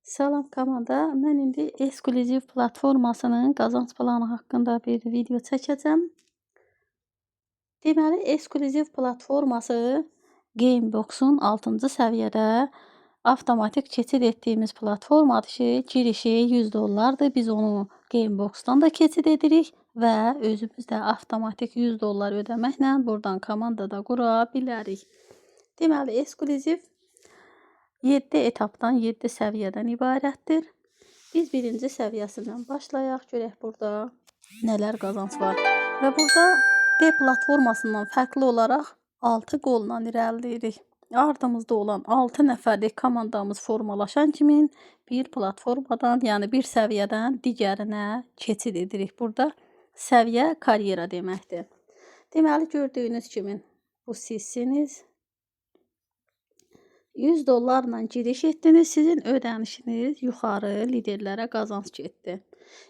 Salam komanda. Mən indi Ekskluziv platformasının qazanc planı haqqında bir video çəkəcəm. Deməli, Ekskluziv platforması Gamebox-un 6-cı səviyyədə avtomatik keçid etdiyimiz platformadır ki, girişi $100'dır. Biz onu Gamebox-dan da keçid edirik və özümüz də avtomatik $100 ödəməklə buradan komandada qura bilərik. Deməli, Ekskluziv 7 etapdan, 7 səviyyədən ibarətdir. Biz birinci səviyyəsindən başlayaq. Görək burada nələr qazanc var. Və burada D platformasından fərqli olaraq 6 qolla irəliləyirik. Ardımızda olan 6 nəfərlik komandamız formalaşan kimi bir platformadan, yəni bir səviyyədən digərinə keçid edirik. Burada səviyyə karyera deməkdir. Deməli, gördüyünüz kimi bu sizsiniz. $100'la giriş etdiniz, sizin ödənişiniz yuxarı liderlərə qazanc getdi.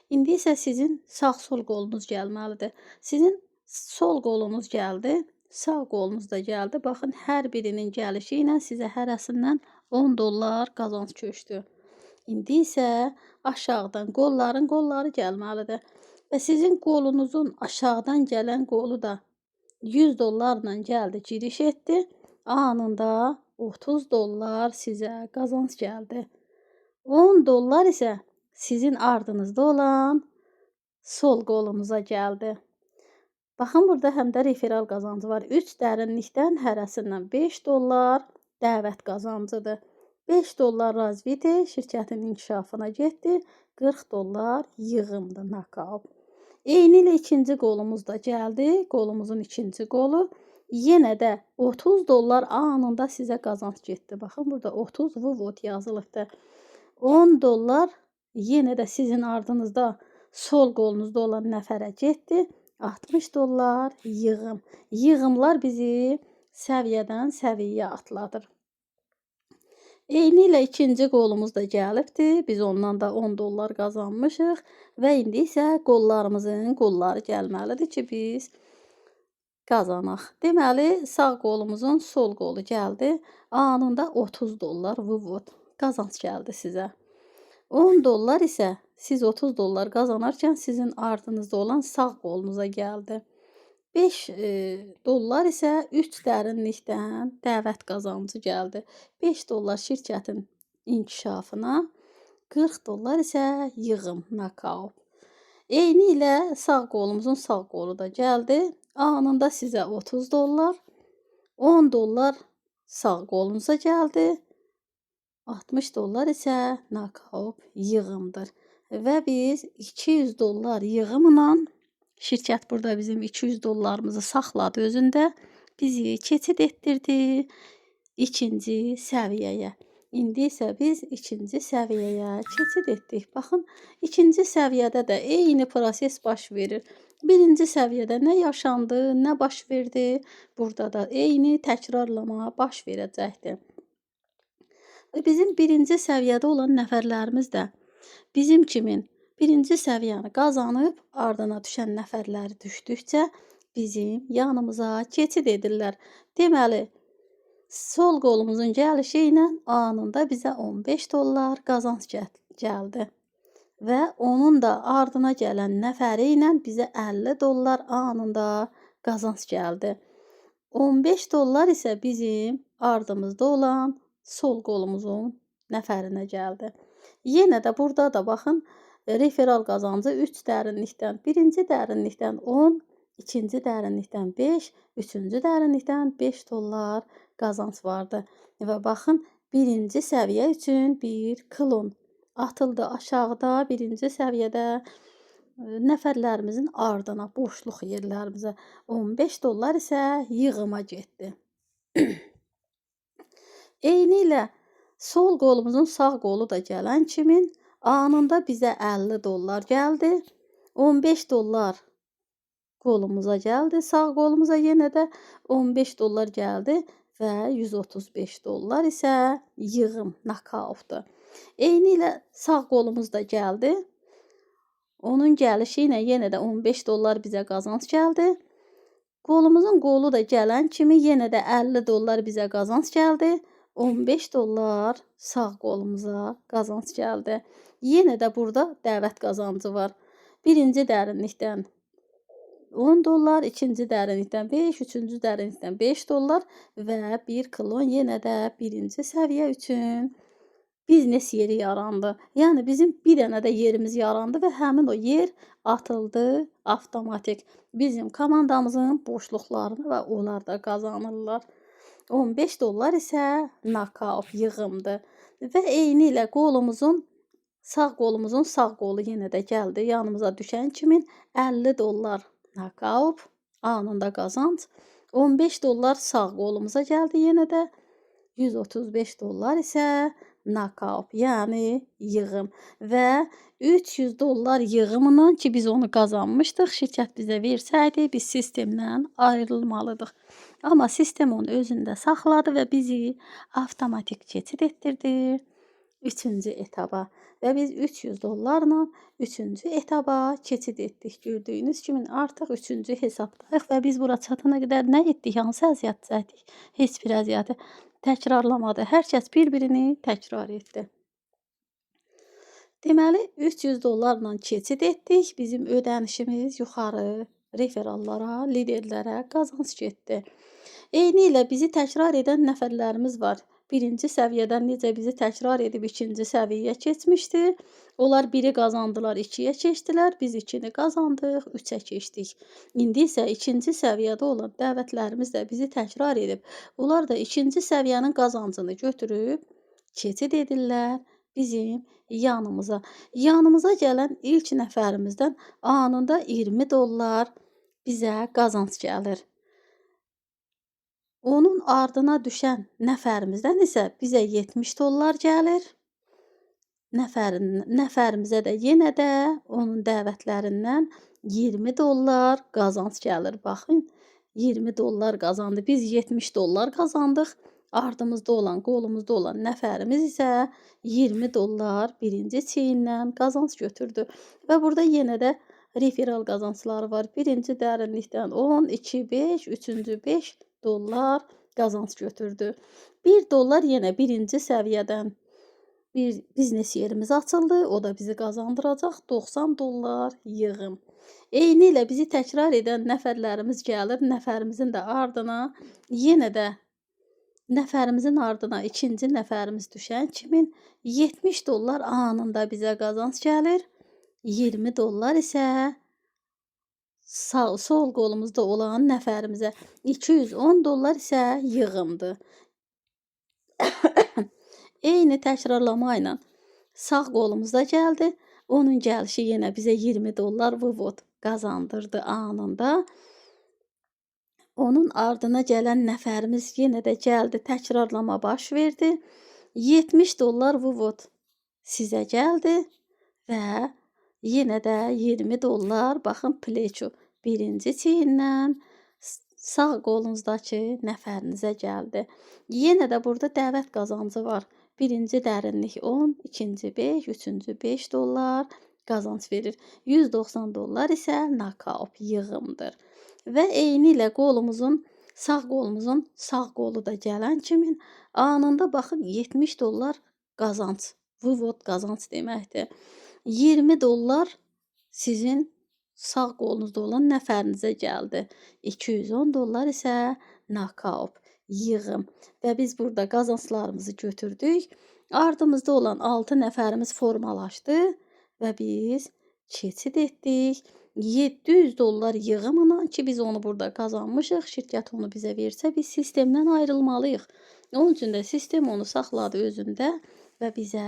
İndi isə sizin sağ-sol qolunuz gəlməlidir. Sizin sol qolunuz gəldi, sağ qolunuz da gəldi. Baxın, hər birinin gəlişi ilə sizə hərəsindən $10 qazanc köçdü. İndi isə aşağıdan qolları gəlməlidir. Və sizin qolunuzun aşağıdan gələn qolu da $100'la gəldi, giriş etdi. Anında $30 sizə qazanc gəldi. $10 isə sizin ardınızda olan sol qolunuza gəldi. Baxın, burada həm də referal qazancı var. 3 dərinlikdən hərəsindən $5 dəvət qazancıdır. $5 razviti şirkətin inkişafına getdi. $40 yığımdır, nakal. Eyni ilə ikinci qolumuz da gəldi. Qolumuzun ikinci qolu. Yenə də $30 anında sizə qazanc getdi. Baxın, burada 30 vvot yazılıbdır. $10 yenə də sizin ardınızda sol qolunuzda olan nəfərə getdi. $60 yığım. Yığımlar bizi səviyyədən səviyyəyə atladır. Eyni ilə ikinci qolumuz da gəlibdir. Biz ondan da $10 qazanmışıq. Və indi isə qolları gəlməlidir ki, biz qazanaq. Deməli, sağ qolumuzun sol qolu gəldi. Anında $30 vvot qazanc gəldi sizə. $10 isə siz $30 qazanarkən sizin ardınızda olan sağ qolunuza gəldi. $5 isə 3 dərinlikdən dəvət qazancı gəldi. $5 şirkətin inkişafına, $40 isə yığım, nakal. Eyni ilə sağ qolumuzun sağ qolu da gəldi. Anında sizə $30, $10 sağ qolunuza gəldi, $60 isə nakal yığımdır. Və biz $200 yığımla, şirkət burada bizim $200'mızı saxladı özündə, bizi keçid etdirdi ikinci səviyyəyə. İndi isə biz ikinci səviyyəyə keçid etdik. Baxın, ikinci səviyyədə də eyni proses baş verir. Birinci səviyyədə nə yaşandı, nə baş verdi, burada da eyni təkrarlama baş verəcəkdir. Və bizim birinci səviyyədə olan nəfərlərimiz də bizim kimin birinci səviyyəni qazanıb ardına düşən nəfərləri düşdükcə bizim yanımıza keçid edirlər. Deməli, sol qolumuzun gəlişi ilə anında bizə $15 qazanc gəldi. Və onun da ardına gələn nəfəri ilə bizə $50 anında qazanc gəldi. $15 isə bizim ardımızda olan sol qolumuzun nəfərinə gəldi. Yenə də burada da baxın, referal qazancı 3 dərinlikdən, birinci dərinlikdən 10, ikinci dərinlikdən 5, üçüncü dərinlikdən $5 qazanc vardı. Və baxın, birinci səviyyə üçün bir klon atıldı aşağıda, birinci səviyyədə nəfərlərimizin ardına, boşluq yerlərimizə. $15 isə yığıma getdi. Eyni ilə sol qolumuzun sağ qolu da gələn kimi anında bizə $50 gəldi. $15 qolumuza gəldi. Sağ qolumuza yenə də $15 gəldi və $135 isə yığım, nakavtdır. Eyni ilə sağ qolumuz da gəldi. Onun gəlişi ilə yenə də $15 bizə qazanc gəldi. Qolumuzun qolu da gələn kimi yenə də $50 bizə qazanc gəldi. 15 dollar sağ qolumuza qazanc gəldi. Yenə də burada dəvət qazancı var. Birinci dərinlikdən 10 dollar, ikinci dərinlikdən 5, üçüncü dərinlikdən 5 dollar və bir klon yenə də birinci səviyyə üçün biznes yeri yarandı. Yəni bizim bir dənə də yerimiz yarandı və həmin o yer atıldı avtomatik. Bizim komandamızın boşluqlarını və onlar da qazanırlar. 15 dollar isə nokaut yığımdır. Və eyni ilə sağ qolumuzun sağ qolu yenə də gəldi. Yanımıza düşən kimi 50 dollar nokaut anında qazanc. 15 dollar sağ qolumuza gəldi yenə də. 135 dollar isə nokaut, yəni yığım və 300 dollar yığımından ki biz onu qazanmışdıq, şirkət bizə versəydi, biz sistemdən ayrılmalıyıq. Amma sistem onu özündə saxladı və bizi avtomatik keçid etdirdi 3-cü etaba və biz 300 dollarla 3-cü etaba keçid etdik. Gördüyünüz kimi artıq 3-cü hesabdayıq və biz bura çatana qədər nə etdik? Hansı əziyyət çəkdik? Heç bir əziyyəti təkrarlamadı. Hər kəs bir-birini təkrar etdi. Deməli 300 dollarla keçid etdik. Bizim ödənişimiz yuxarı referallara, liderlərə qazanc getdi. Eyni ilə bizi təkrar edən nəfərlərimiz var. Birinci səviyyədən necə bizi təkrar edib ikinci səviyyəyə keçmişdi. Onlar biri qazandılar, 2-yə keçdilər. Biz 2-ni qazandıq, 3-ə keçdik. İndi isə ikinci səviyyədə olan dəvətlərimiz də bizi təkrar edib. Onlar da ikinci səviyyənin qazancını götürüb keçid edirlər bizim yanımıza. Yanımıza gələn ilk nəfərimizdən anında 20 dollar bizə qazanc gəlir. Onun ardına düşən nəfərimizdən isə bizə 70 dollar gəlir. Nəfərimizə də yenə də onun dəvətlərindən 20 dollar qazanc gəlir. Baxın, 20 dollar qazandı. Biz 70 dollar qazandıq. Ardımızda olan, qolumuzda olan nəfərimiz isə 20 dollar birinci çeyindən qazanc götürdü. Və burada yenə də referal qazancları var. Birinci dərinlikdən 10, 2, 5, üçüncü 5 dollar qazanc götürdü. 1 dollar yenə birinci səviyyədən bir biznes yerimiz açıldı. O da bizi qazandıracaq 90 dollar yığım. Eyni ilə bizi təkrar edən nəfərlərimiz gəlir. Nəfərimizin də ardına yenə də nəfərimizin ardına ikinci nəfərimiz düşən kimi 70 dollar anında bizə qazanc gəlir. 20 dollar isə sol qolumuzda olan nəfərimizə, 210 dollar isə yığımdır. Eyni təkrarlama ilə sağ qolumuzda gəldi. Onun gəlişi yenə bizə 20 dollar vıvod qazandırdı anında. Onun ardına gələn nəfərimiz yenə də gəldi, təkrarlama baş verdi. 70 dollar vıvod sizə gəldi və yenə də 20 dollar, baxın, pleço birinci çiyindən sağ qolunuzdakı nəfərinizə gəldi. Yenə də burada dəvət qazancı var. Birinci dərinlik 10, ikinci 5, üçüncü 5 dollar qazanc verir. 190 dollar isə nokaut yığımdır. Və eyni ilə sağ qolumuzun sağ qolu da gələn kimi anında baxın 70 dollar qazanc, vıvod qazanc deməkdir. 20 dollar sizin sağ qolunuzda olan nəfərinizə gəldi. 210 dollar isə nokaut yığım. Və biz burada qazanclarımızı götürdük. Ardımızda olan 6 nəfərimiz formalaşdı və biz keçid etdik. 700 dollar yığımına ki biz onu burada qazanmışıq. Şirkət onu bizə versə biz sistemdən ayrılmalıyıq. Onun üçün də sistem onu saxladı özündə və bizə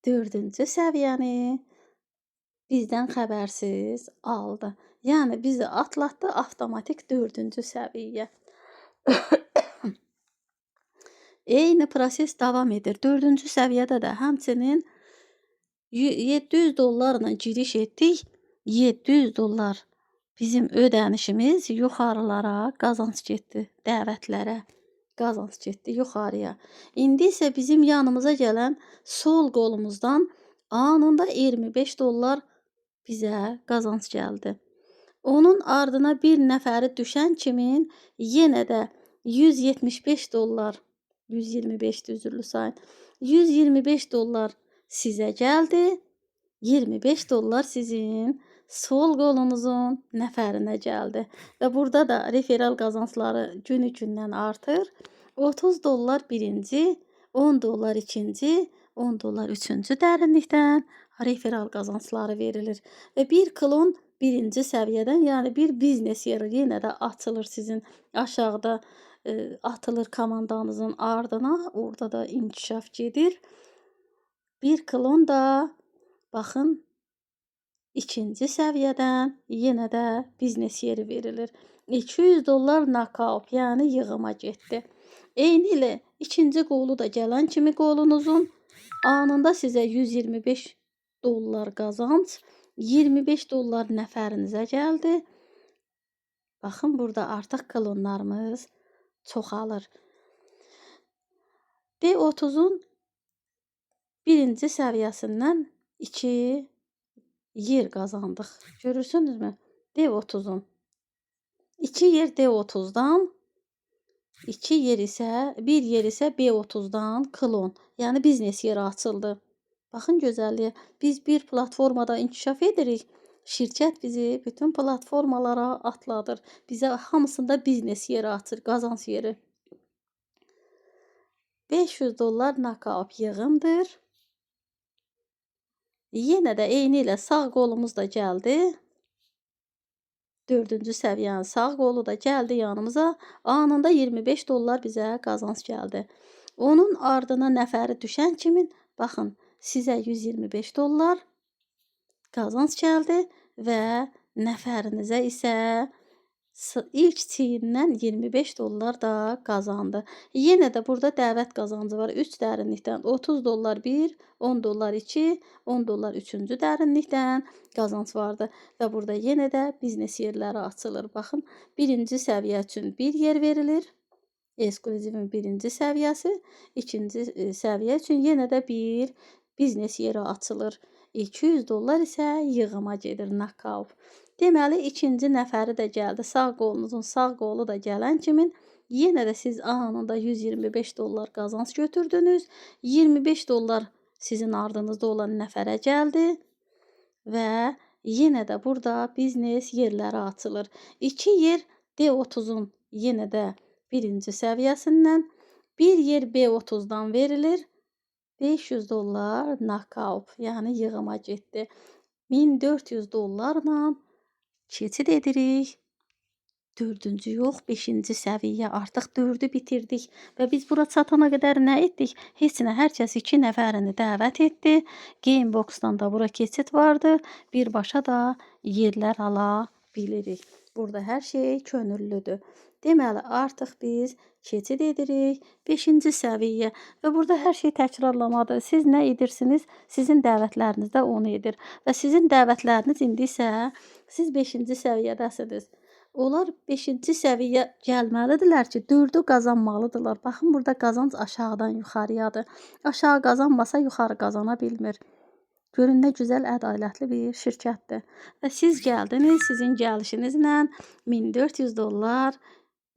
4-cü səviyyəni bizdən xəbərsiz aldı. Yəni bizi atlatdı avtomatik 4-cü səviyyə. Eyni proses davam edir. 4-cü səviyyədə də həmçinin 700 dollarla giriş etdik. 700 dollar bizim ödənişimiz yuxarılara qazanc getdi. Dəvətlərə qazanc getdi yuxarıya. İndi isə bizim yanımıza gələn sol qolumuzdan anında 25 dollar bizə qazanc gəldi. Onun ardına bir nəfəri düşən kimi yenə də 175 dollar 125 üzürlü sayın. 125 dollar sizə gəldi. 25 dollar sizin sol qolunuzun nəfərinə gəldi. Və burada da referal qazancları gün-gündən artır. 30 dollar birinci, 10 dollar ikinci, 10 dollar üçüncü dərinlikdən referal qazancları verilir. Və bir klon birinci səviyyədən, yəni bir biznes yeri yenə də açılır sizin aşağıda atılır komandanızın ardına. Orada da inkişaf gedir. Bir klon da baxın ikinci səviyyədən yenə də biznes yeri verilir. 200 dollar knockout, yəni yığıma getdi. Eyni ilə ikinci qolu da gələn kimi qolunuzun anında sizə 125 dollar qazanc, 25 dollar nəfərinizə gəldi. Baxın, burada artıq klonlarımız çoxalır. D30-un birinci səviyyəsindən 2 yer qazandıq. Görürsünüzmü? D30-un 2 yer D30-dan, 2 yer isə, bir yer isə B30-dan klon, yəni biznes yeri açıldı. Baxın gözəlliyə. Biz bir platformada inkişaf edirik. Şirkət bizi bütün platformalara atladır. Bizə hamısında biznes yeri açır, qazanc yeri. 500 dollar knockout yığımdır. Yenə də eyni ilə sağ qolumuz da gəldi. 4-cü səviyyənin sağ qolu da gəldi yanımıza. Anında 25 dollar bizə qazanc gəldi. Onun ardına nəfəri düşən kimi, baxın, sizə 125 dollar qazanc gəldi və nəfərinizə isə ilk çiyindən 25 dollar da qazandı. Yenə də burada dəvət qazancı var. 3 dərinlikdən 30 dollar 1, 10 dollar 2, 10 dollar 3-cü dərinlikdən qazanc vardı. Və burada yenə də biznes yerləri açılır. Baxın, birinci səviyyə üçün bir yer verilir. Ekskluzivin birinci səviyyəsi. İkinci səviyyə üçün yenə də bir biznes yeri açılır. 200 dollar isə yığıma gedir, knockout. Deməli, ikinci nəfəri də gəldi. Sağ qolunuzun sağ qolu da gələn kimi yenə də siz anında 125 dollar qazanc götürdünüz. 25 dollar sizin ardınızda olan nəfərə gəldi və yenə də burada biznes yerləri açılır. 2 yer D30-un yenə də birinci səviyyəsindən, bir yer B30-dan verilir. 500 dollar knockout, yəni yığıma getdi. 1400 dollarla keçid edirik. 4-cü yox, 5-ci səviyyə. Artıq 4-ü bitirdik və biz bura çatana qədər nə etdik? Heç nə, hər kəs 2 nəfərini dəvət etdi. Gamebox-dan da bura keçid vardı. Birbaşa da yerlər ala bilirik. Burada hər şey könüllüdür. Deməli, artıq biz keçid edirik 5-ci səviyyə və burada hər şey təkrarlamadır. Siz nə edirsiniz? Sizin dəvətləriniz də onu edir. Və sizin dəvətləriniz indi isə siz 5-ci səviyyədəsiniz. Onlar 5-ci səviyyə gəlməlidirlər ki, 4-ü qazanmalıdırlar. Baxın, burada qazanc aşağıdan yuxarıyadır. Aşağı qazanmasa yuxarı qazana bilmir. Görün, nə gözəl ədalətli bir şirkətdir. Və siz gəldiniz, sizin gəlişinizlə 1400 dollar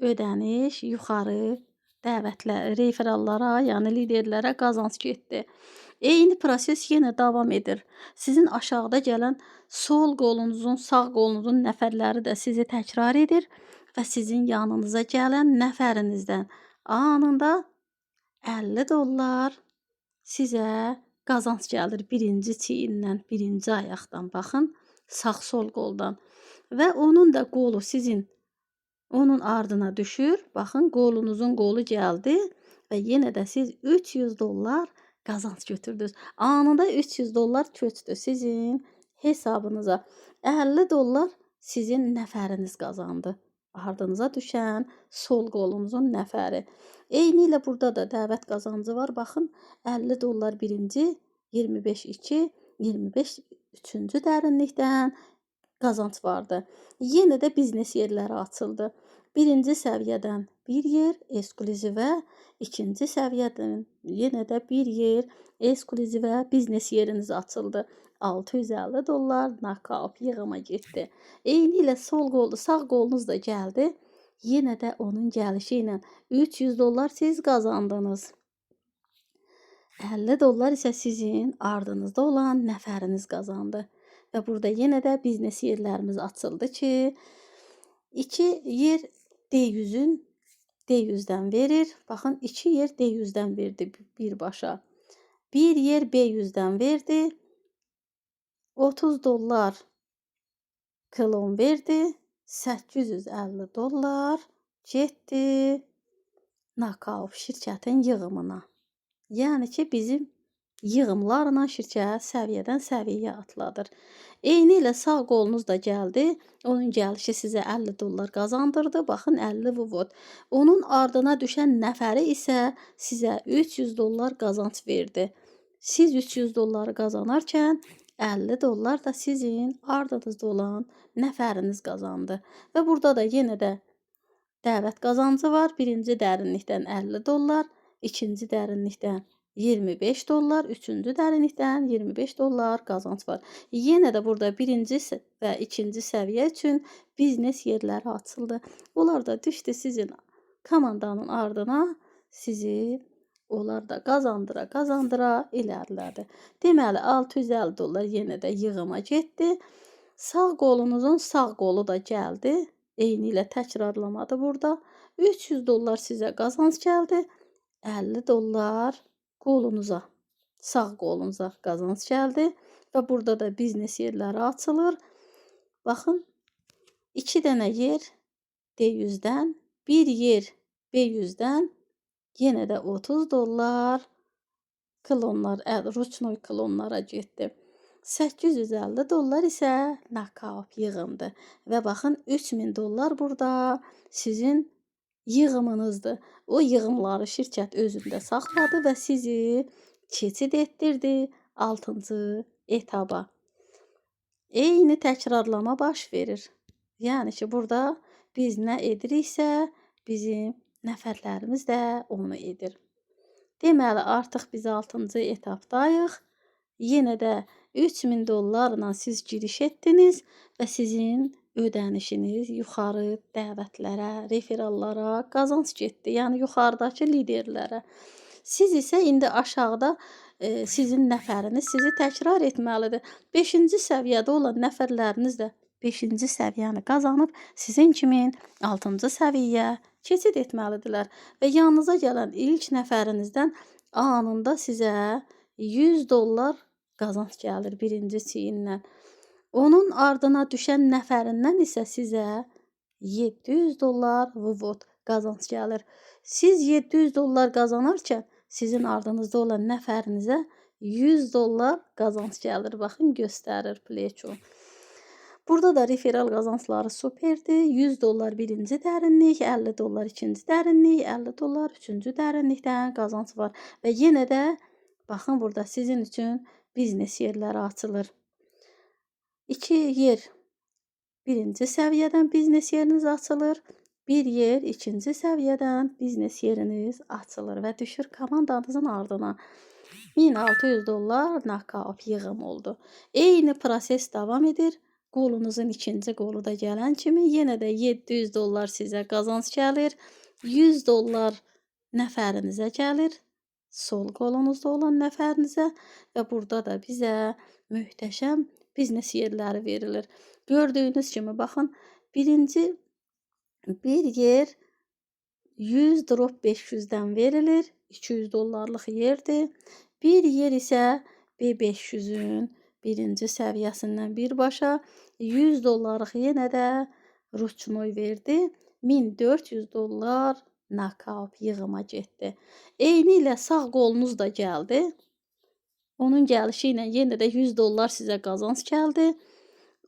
ödəniş yuxarı dəvətlər, referallara, yəni liderlərə qazanc getdi. Eyni proses yenə davam edir. Sizin aşağıda gələn sol qolunuzun, sağ qolunuzun nəfərləri də sizi təkrar edir və sizin yanınıza gələn nəfərinizdən anında 50 dollar sizə qazanc gəlir. Birinci çiyindən, birinci ayaqdan, baxın, sağ-sol qoldan. Və onun da qolu sizin onun ardına düşür. Baxın, qolunuzun qolu gəldi və yenə də siz 300 dollar qazanc götürdünüz. Anında 300 dollar köçdü sizin hesabınıza. 50 dollar sizin nəfəriniz qazandı. Ardınıza düşən sol qolunuzun nəfəri. Eyni ilə burada da dəvət qazancı var. Baxın, 50 dollar birinci, 25 2, 25 üçüncü dərinlikdən qazanc vardı. Yenə də biznes yerləri açıldı. Birinci səviyyədən bir yer ekskluzivə, ikinci səviyyədən yenə də bir yer ekskluzivə biznes yeriniz açıldı. 650 dollar knockout yığıma getdi. Eyni ilə sol qolu, sağ qolunuz da gəldi. Yenə də onun gəlişi ilə 300 dollar siz qazandınız. 50 dollar isə sizin ardınızda olan nəfəriniz qazandı. Və burada yenə də biznes yerlərimiz açıldı ki, 2 yer D100-ün D100-dən verir. Baxın, 2 yer D100-dən verdi birbaşa. Bir yer B100-dən verdi. 30 dollar klon verdi. 850 dollar getdi Knockout şirkətin yığımına. Yəni ki, bizim yığımlarla şirkət səviyyədən səviyyəyə atladır. Eyni ilə sağ qolunuz da gəldi. Onun gəlişi sizə 50 dollar qazandırdı. Baxın, 50 vuvot. Onun ardına düşən nəfəri isə sizə 300 dollar qazanc verdi. Siz 300 dolları qazanarkən 50 dollar da sizin ardınızda olan nəfəriniz qazandı. Və burada da yenə də dəvət qazancı var. Birinci dərinlikdən 50 dollar, ikinci dərinlikdən 25 dollar, üçüncü dərinlikdən 25 dollar qazanc var. Yenə də burada birinci və ikinci səviyyə üçün biznes yerləri açıldı. Onlar da düşdü sizin komandanın ardına, sizi onlar da qazandıra ilərlədi. Deməli, 650 dollar yenə də yığıma getdi. Sağ qolunuzun sağ qolu da gəldi. Eyni ilə təkrarlamadı burada. 300 dollar sizə qazanc gəldi. 50 dollar qolunuza, sağ qolunuza qazanc gəldi. Və burada da biznes yerləri açılır. Baxın, 2 dənə yer D100-dən, bir yer B100-dən, yenə də 30 dollar klonlar, ruchnoy klonlara getdi. 850 dollar isə Knockout yığımdır. Və baxın, 3000 dollar burada sizin yığımınızdır. O yığımları şirkət özündə saxladı və sizi keçid etdirdi 6-cı etaba. Eyni təkrarlama baş verir. Yəni ki, burada biz nə ediriksə, bizim nəfərlərimiz də onu edir. Deməli, artıq biz 6-cı etapdayıq. Yenə də 3000 dollarla siz giriş etdiniz və sizin ödənişiniz yuxarı dəvətlərə, referallara qazanc getdi. Yəni, yuxarıdakı liderlərə. Siz isə indi aşağıda sizin nəfəriniz sizi təkrar etməlidir. 5-ci səviyyədə olan nəfərləriniz də 5-ci səviyyəni qazanıb sizin kimi 6-cı səviyyə keçid etməlidirlər. Və yanınıza gələn ilk nəfərinizdən anında sizə 100 dollar qazanc gəlir birinci çiyindən. Onun ardına düşən nəfərindən isə sizə 700 dollar vuvot qazanc gəlir. Siz 700 dollar qazanarkən sizin ardınızda olan nəfərinizə 100 dollar qazanc gəlir. Baxın, göstərir pleço. Burada da referal qazancları superdir. 100 dollar birinci dərinlik, 50 dollar ikinci dərinlik, 50 dollar üçüncü dərinlikdən qazanc var. Və yenə də baxın, burada sizin üçün biznes yerləri açılır. 2 yer birinci səviyyədən biznes yeriniz açılır. Bir yer ikinci səviyyədən biznes yeriniz açılır və düşür komandanızın ardına. 1600 dollar Knockout yığım oldu. Eyni proses davam edir. Qolunuzun ikinci qolu da gələn kimi yenə də 700 dollar sizə qazanc gəlir. 100 dollar nəfərinizə gəlir. Sol qolunuzda olan nəfərinizə və burada da bizə möhtəşəm biznes yerləri verilir. Gördüyünüz kimi baxın, birinci bir yer 100 drop 500-dən verilir. 200 dollarlıq yerdir. Bir yer isə B500-ün birinci səviyyəsindən birbaşa 100 dollarlıq yenə də ruchnoy verdi. 1400 dollar Knockout yığıma getdi. Eyni ilə sağ qolunuz da gəldi. Onun gəlişi ilə yenə də 100 dollar sizə qazanc gəldi.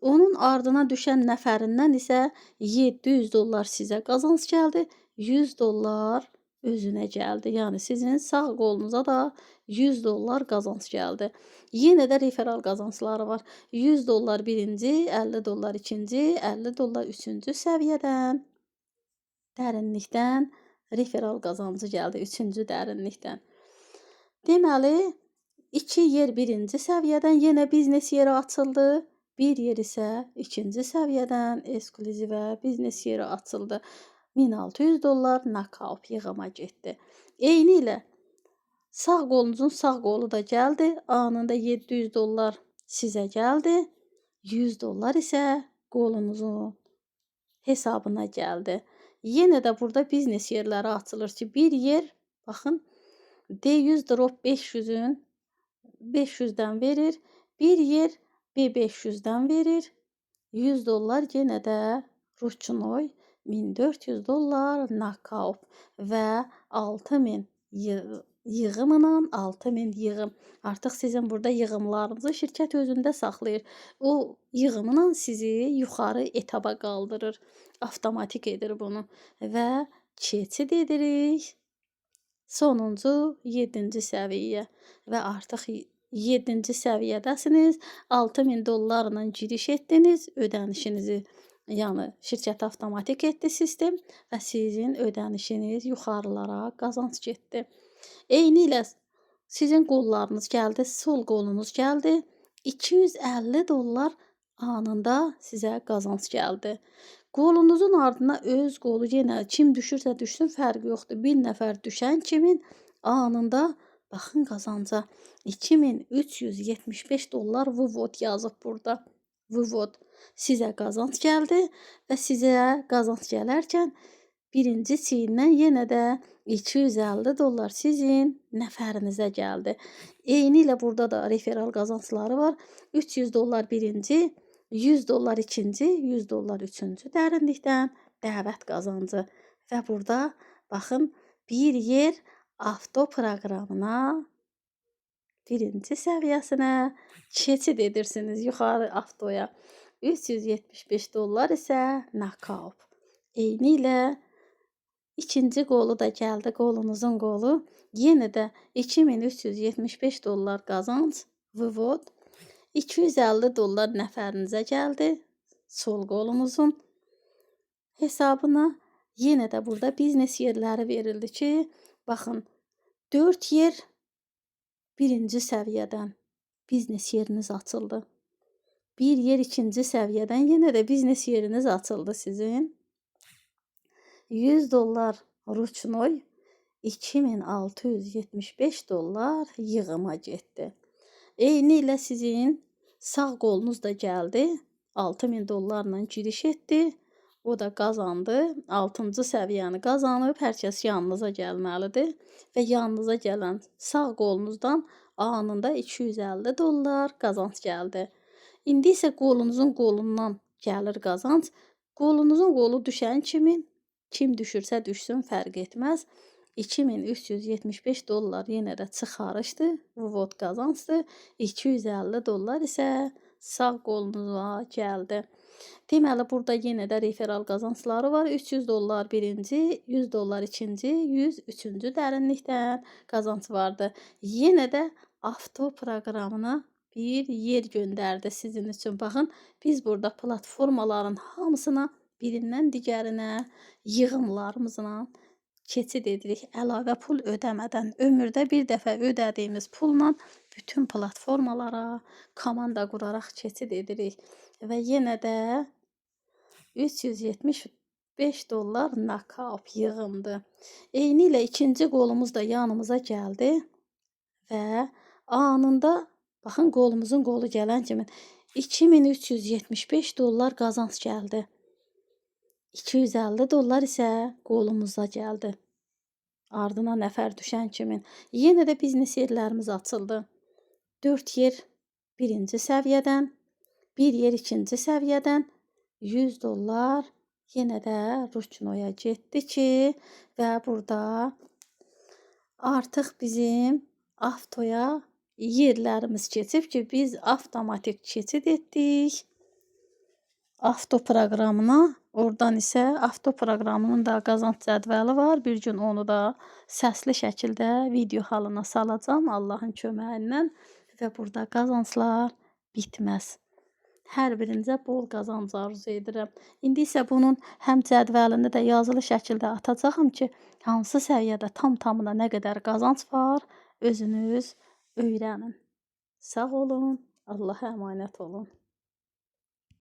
Onun ardına düşən nəfərindən isə 700 dollar sizə qazanc gəldi. 100 dollar özünə gəldi. Yəni sizin sağ qolunuza da 100 dollar qazanc gəldi. Yenə də referal qazancları var. 100 dollar birinci, 50 dollar ikinci, 50 dollar üçüncü səviyyədən, dərinlikdən referal qazancı gəldi. Üçüncü dərinlikdən. Deməli, 2 yer birinci səviyyədən yenə biznes yeri açıldı. Bir yer isə ikinci səviyyədən ekskluzivə biznes yeri açıldı. 1600 dollar nakaup yığıma getdi. Eyni ilə sağ qolunuzun sağ qolu da gəldi. Anında 700 dollar sizə gəldi. 100 dollar isə qolunuzun hesabına gəldi. Yenə də burada biznes yerləri açılır ki, bir yer, baxın, D100 drop 500-ün 500-dən verir. Bir yer B500-dən verir. 100 dollar yenə də Ruçnoy, 1400 dollar nakaup və 6000 yığımla 6000 yığım. Artıq sizin burada yığımlarınızı şirkət özündə saxlayır. O yığımla sizi yuxarı etaba qaldırır. Avtomatik edir bunu və keçid edirik. Sonuncu 7-ci səviyyə və artıq 7-ci səviyyədəsiniz. 6000 dollarla giriş etdiniz, ödənişinizi, yəni şirkət avtomatik etdi sistem və sizin ödənişiniz yuxarılara qazanc getdi. Eyni ilə sizin qollarınız gəldi, sol qolunuz gəldi. 250 dollar anında sizə qazanc gəldi. Qolunuzun ardına öz qolu yenə kim düşürsə düşsün fərqi yoxdur. Bir nəfər düşən kimin anında baxın qazanca 2375 dollar vvod yazıb burada. Vvod sizə qazanc gəldi və sizə qazanc gələrkən birinci çiyindən yenə də 250 dollar sizin nəfərinizə gəldi. Eyni ilə burada da referal qazancları var. 300 dollar birinci, 100 dollar ikinci, 100 dollar üçüncü dərinlikdən dəvət qazancı. Və burada baxın bir yer avto proqramına birinci səviyyəsinə keçid edirsiniz yuxarı avtoya. 375 dollar isə nakaup. Eyni ilə ikinci qolu da gəldi, qolunuzun qolu. Yenə də 2375 dollar qazanc, vvod. 250 dollar nəfərinizə gəldi, sol qolunuzun hesabına. Yenə də burada biznes yerləri verildi ki, baxın, 4 yer birinci səviyyədən biznes yeriniz açıldı. Bir yer ikinci səviyyədən yenə də biznes yeriniz açıldı sizin. 100 dollar Ruçnoy, 2675 dollar yığıma getdi. Eyni ilə sizin sağ qolunuz da gəldi. 6000 dollarla giriş etdi. O da qazandı. 6-cı səviyyəni qazanıb. Hər kəs yanınıza gəlməlidir. Və yanınıza gələn sağ qolunuzdan anında 250 dollar qazanc gəldi. İndi isə qolunuzun qolundan gəlir qazanc. Qolunuzun qolu düşən kimin, kim düşürsə düşsün fərq etməz. 2375 dollar yenə də çıxarışdı. Vvod qazancdır. 250 dollar isə sağ qolunuza gəldi. Deməli, burada yenə də referal qazancları var. 300 dollar birinci, 100 dollar ikinci, 100 üçüncü dərinlikdən qazanc vardı. Yenə də avto proqramına bir yer göndərdi sizin üçün. Baxın, biz burada platformaların hamısına birindən digərinə yığımlarımızla keçid edirik. Əlavə pul ödəmədən ömürdə bir dəfə ödədiyimiz pulla bütün platformalara komanda quraraq keçid edirik. Və yenə də 375 dollar nakaup yığımdır. Eyni ilə ikinci qolumuz da yanımıza gəldi və anında baxın qolumuzun qolu gələn kimi 2375 dollar qazanc gəldi. 250 dollar isə qolumuza gəldi. Ardına nəfər düşən kimin. Yenə də biznes yerlərimiz açıldı. 4 yer birinci səviyyədən, bir yer ikinci səviyyədən 100 dollar yenə də Ruçnoya getdi ki, və burada artıq bizim avtoya yerlərimiz keçib ki, biz avtomatik keçid etdik. Avto proqramına, oradan isə avto proqramının da qazanc cədvəli var. Bir gün onu da səsli şəkildə video halına salacağam Allahın köməyi ilə və burada qazanclar bitməz. Hər birinizə bol qazanc arzu edirəm. İndi isə bunun həm cədvəlini də yazılı şəkildə atacağam ki, hansı səviyyədə tam-tamına nə qədər qazanc var, özünüz öyrənin. Sağ olun, Allaha əmanət olun.